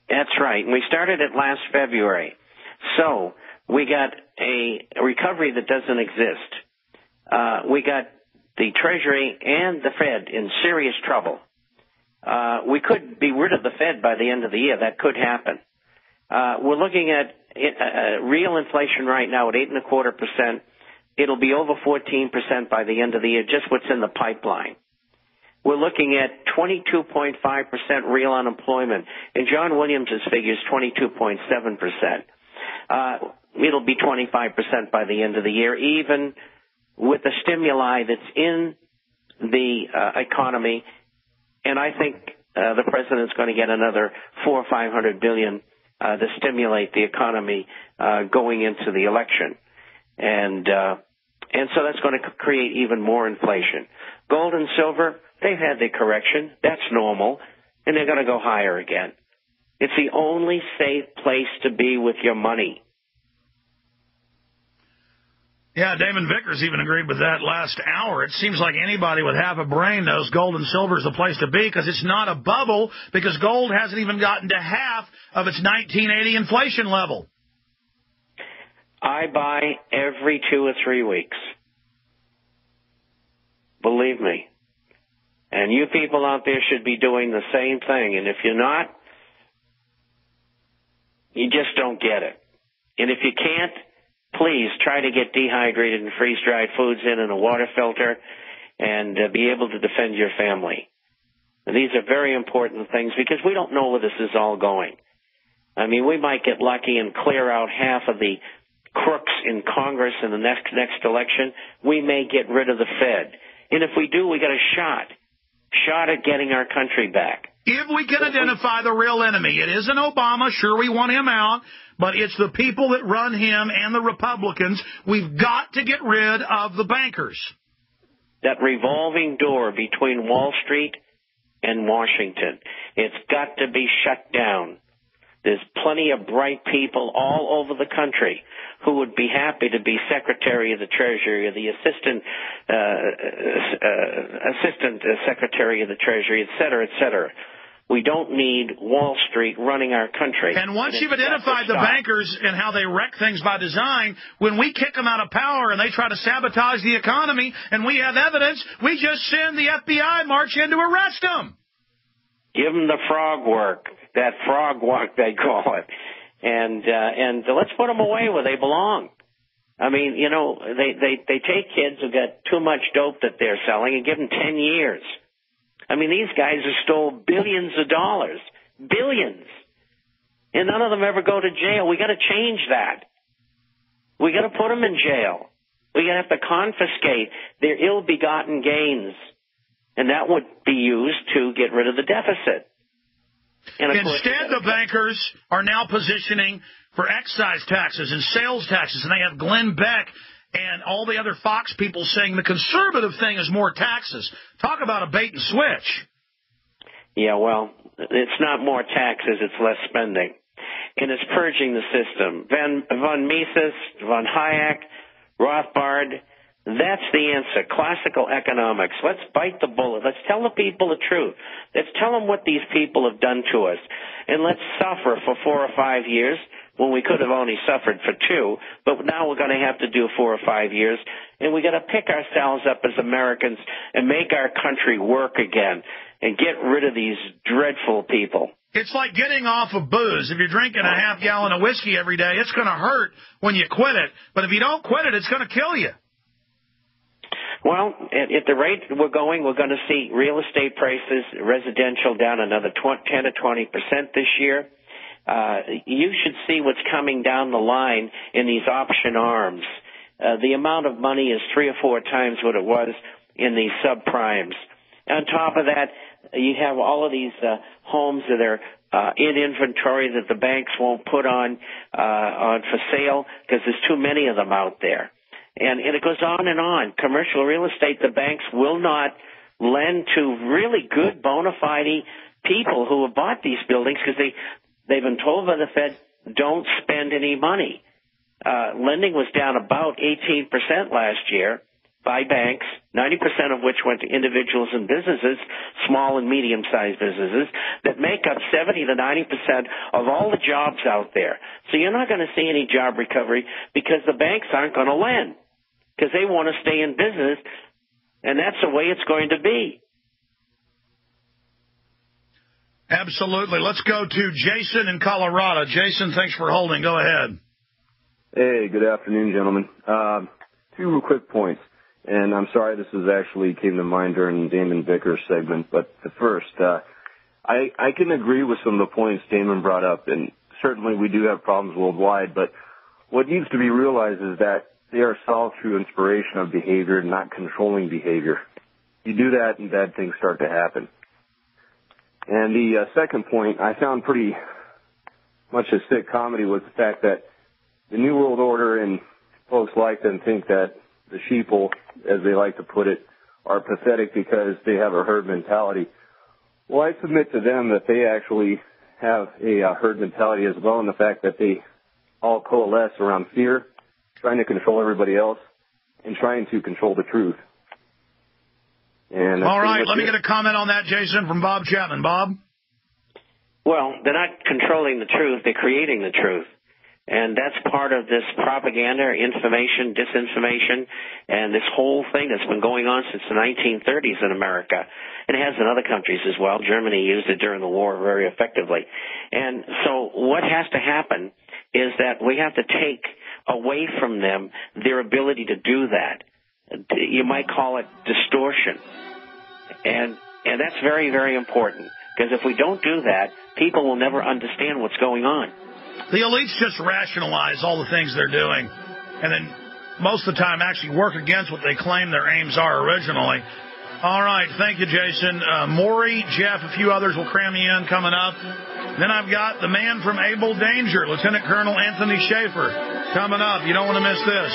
That's right. And we started it last February. So we got a recovery that doesn't exist. We got the Treasury and the Fed in serious trouble. We could be rid of the Fed by the end of the year. That could happen. We're looking at real inflation right now at 8.25%. It'll be over 14% by the end of the year, just what's in the pipeline. We're looking at 22.5% real unemployment. In John Williams' figures, 22.7%. It'll be 25% by the end of the year, even with the stimuli that's in the economy. And I think the president's going to get another $400 or $500 billion to stimulate the economy going into the election. And so that's going to create even more inflation. Gold and silver, they've had their correction. That's normal. And they're going to go higher again. It's the only safe place to be with your money. Yeah, Damon Vickers even agreed with that last hour. It seems like anybody with half a brain knows gold and silver is the place to be because it's not a bubble, because gold hasn't even gotten to half of its 1980 inflation level. I buy every 2 or 3 weeks. Believe me. And you people out there should be doing the same thing. And if you're not, you just don't get it. And if you can't, please try to get dehydrated and freeze-dried foods in a water filter and be able to defend your family. And these are very important things because we don't know where this is all going. I mean, we might get lucky and clear out half of the crooks in Congress in the next election. We may get rid of the Fed. And if we do, we got a shot at getting our country back. If we can identify the real enemy, it isn't Obama. Sure, we want him out, but it's the people that run him and the Republicans. We've got to get rid of the bankers. That revolving door between Wall Street and Washington, it's got to be shut down. There's plenty of bright people all over the country who would be happy to be Secretary of the Treasury or the Assistant Secretary of the Treasury, et cetera, et cetera. We don't need Wall Street running our country. And once you've identified the bankers and how they wreck things by design, when we kick them out of power and they try to sabotage the economy and we have evidence, we just send the FBI march in to arrest them. Give them the frog work, that frog walk they call it. And let's put them away where they belong. I mean, you know, they take kids who got too much dope that they're selling and give them 10 years. I mean, these guys have stole billions of dollars, billions, and none of them ever go to jail. We got to change that. We got to put them in jail. We got to have to confiscate their ill-begotten gains, and that would be used to get rid of the deficit. And instead, the bankers are now positioning for excise taxes and sales taxes, and they have Glenn Beck and all the other Fox people saying the conservative thing is more taxes. Talk about a bait and switch. Yeah, well, it's not more taxes, it's less spending. And it's purging the system. Von Mises, von Hayek, Rothbard, that's the answer. Classical economics. Let's bite the bullet. Let's tell the people the truth. Let's tell them what these people have done to us. And let's suffer for 4 or 5 years when we could have only suffered for 2. But now we're going to have to do 4 or 5 years. And we got to pick ourselves up as Americans and make our country work again and get rid of these dreadful people. It's like getting off of booze. If you're drinking a half gallon of whiskey every day, it's going to hurt when you quit it. But if you don't quit it, it's going to kill you. Well, at the rate we're going to see real estate prices, residential, down another 10 to 20% this year. You should see what's coming down the line in these option arms. The amount of money is 3 or 4 times what it was in these subprimes. On top of that, you have all of these homes that are in inventory that the banks won't put on for sale because there's too many of them out there. And it goes on and on. Commercial real estate, the banks will not lend to really good bona fide people who have bought these buildings because they've been told by the Fed, don't spend any money. Lending was down about 18% last year. by banks, 90% of which went to individuals and businesses, small and medium-sized businesses, that make up 70 to 90% of all the jobs out there. So you're not going to see any job recovery because the banks aren't going to lend because they want to stay in business, and that's the way it's going to be. Absolutely. Let's go to Jason in Colorado. Jason, thanks for holding. Go ahead. Hey, good afternoon, gentlemen. Two real quick points. And I'm sorry this actually came to mind during Damon Vickers' segment, but the first, I can agree with some of the points Damon brought up, and certainly we do have problems worldwide, but what needs to be realized is that they are solved through inspiration of behavior, not controlling behavior. You do that and bad things start to happen. And the second point I found pretty much a sick comedy was the fact that the New World Order and folks like them think that the sheeple, as they like to put it, are pathetic because they have a herd mentality. Well, I submit to them that they actually have a herd mentality as well, in the fact that they all coalesce around fear, trying to control everybody else, and trying to control the truth. And all right, let me get a comment on that, Jason, from Bob Chapman. Bob? Well, they're not controlling the truth. They're creating the truth. And that's part of this propaganda, information, disinformation, and this whole thing that's been going on since the 1930s in America. And it has in other countries as well. Germany used it during the war very effectively. And so what has to happen is that we have to take away from them their ability to do that. You might call it distortion. And that's very, very important. Because if we don't do that, people will never understand what's going on. The elites just rationalize all the things they're doing, and then most of the time actually work against what they claim their aims are originally. All right, thank you, Jason. Maury, Jeff, a few others will cram you in coming up. Then I've got the man from Able Danger, Lieutenant Colonel Anthony Schaefer, coming up. You don't want to miss this.